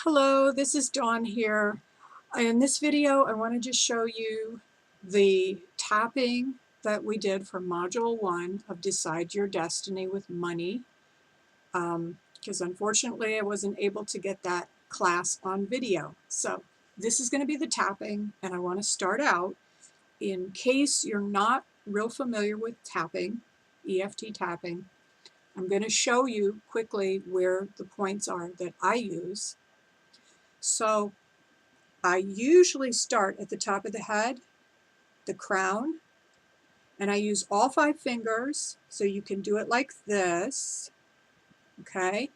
Hello, this is Dawn here. In this video, I want to just show you the tapping that we did for Module 1 of Decide Your Destiny with Money, because unfortunately I wasn't able to get that class on video. So this is going to be the tapping, and I want to start out, in case you're not real familiar with tapping, EFT tapping, I'm going to show you quickly where the points are that I use. So I usually start at the top of the head, the crown, and I use all 5 fingers, so you can do it like this, okay?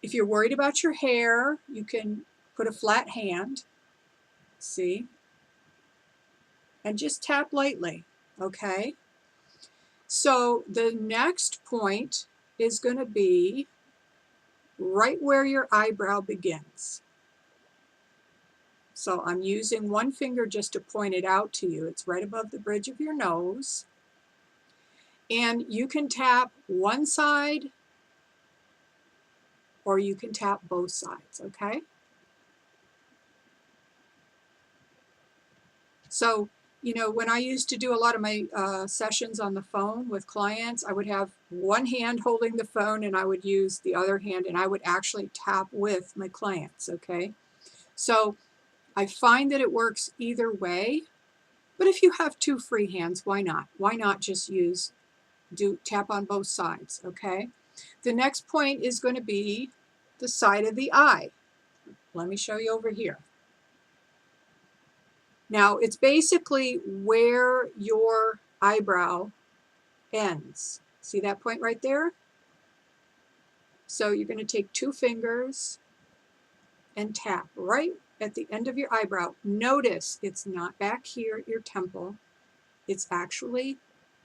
If you're worried about your hair, you can put a flat hand, see? And just tap lightly, okay? So the next point is going to be right where your eyebrow begins. So I'm using one finger just to point it out to you. It's right above the bridge of your nose. And you can tap one side or you can tap both sides, okay? So, you know, when I used to do a lot of my sessions on the phone with clients, I would have one hand holding the phone and I would use the other hand and I would actually tap with my clients, okay? So I find that it works either way, but if you have 2 free hands, why not? Why not just tap on both sides, okay? The next point is going to be the side of the eye. Let me show you over here. Now, it's basically where your eyebrow ends. See that point right there? So you're going to take 2 fingers and tap right at the end of your eyebrow. Notice it's not back here at your temple. It's actually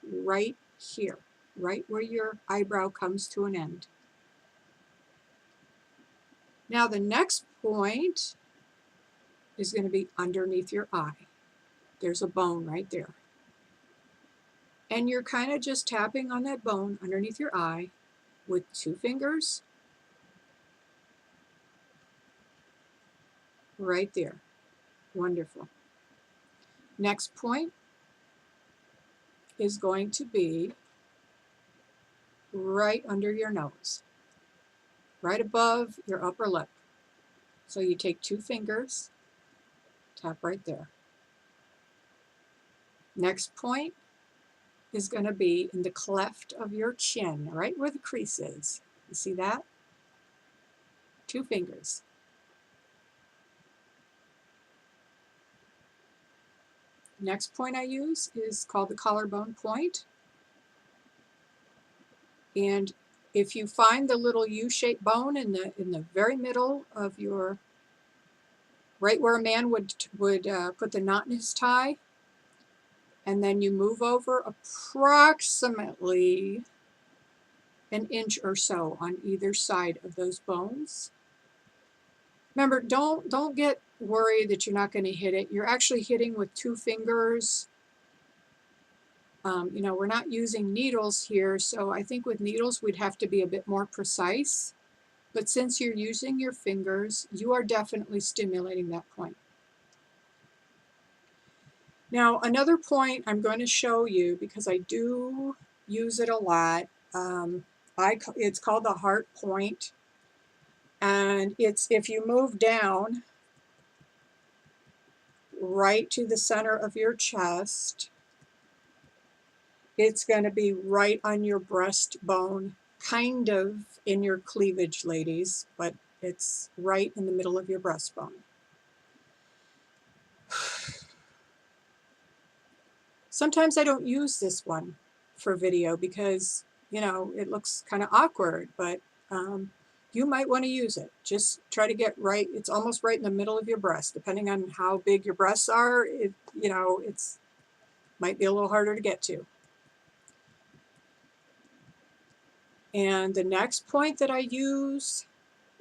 right here, right where your eyebrow comes to an end. Now the next point is going to be underneath your eye. There's a bone right there. And you're kind of just tapping on that bone underneath your eye with 2 fingers right there. Wonderful. Next point is going to be right under your nose, right above your upper lip. So you take 2 fingers, tap right there. Next point is going to be in the cleft of your chin, right where the crease is. You see that? 2 fingers. Next point I use is called the collarbone point. And if you find the little U-shaped bone in the very middle of your, right where a man would put the knot in his tie, and then you move over approximately an inch or so on either side of those bones. Remember, don't get worried that you're not going to hit it. You're actually hitting with 2 fingers. You know, we're not using needles here, so I think with needles we'd have to be a bit more precise. But since you're using your fingers, you are definitely stimulating that point. Now, another point I'm going to show you, because I do use it a lot, it's called the heart point. And it's if you move down right to the center of your chest, it's going to be right on your breastbone, kind of in your cleavage, ladies, but it's right in the middle of your breastbone. Sometimes I don't use this one for video because, you know, it looks kind of awkward, but you might want to use it. Just try to get right. It's almost right in the middle of your breast. Depending on how big your breasts are, you know, it's might be a little harder to get to. And the next point that I use,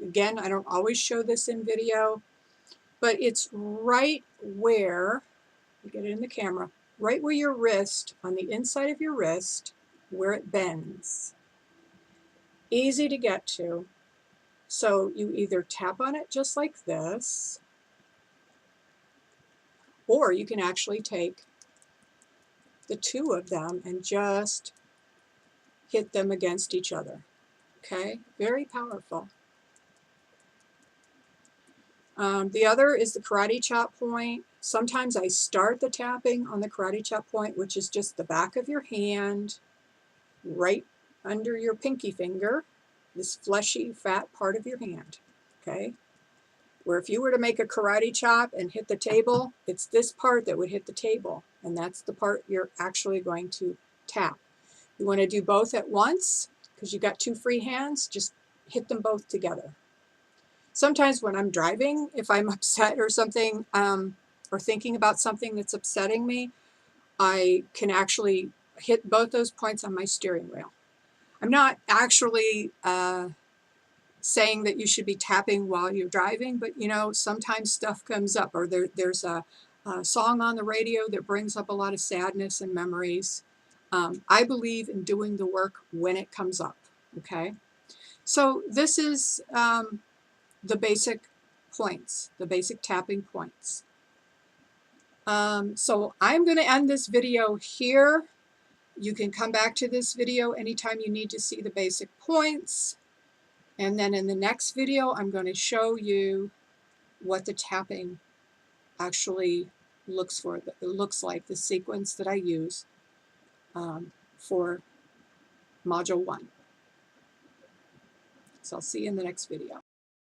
again, I don't always show this in video, but it's right where, you get it in the camera, right where your wrist, on the inside of your wrist, where it bends. Easy to get to. So you either tap on it just like this, or you can actually take the two of them and just hit them against each other. Okay, very powerful. The other is the karate chop point. Sometimes I start the tapping on the karate chop point, which is just the back of your hand, right under your pinky finger, this fleshy, fat part of your hand. Okay, where if you were to make a karate chop and hit the table, it's this part that would hit the table, and that's the part you're actually going to tap. You want to do both at once because you got two free hands, just hit them both together. Sometimes when I'm driving, if I'm upset or something, or thinking about something that's upsetting me, I can actually hit both those points on my steering wheel. I'm not actually saying that you should be tapping while you're driving, but you know, sometimes stuff comes up, or there's a song on the radio that brings up a lot of sadness and memories. I believe in doing the work when it comes up, okay? So this is the basic points, the basic tapping points. So I'm going to end this video here. You can come back to this video anytime you need to see the basic points. And then in the next video, I'm going to show you what the tapping actually looks like, the sequence that I use for Module 1. So I'll see you in the next video.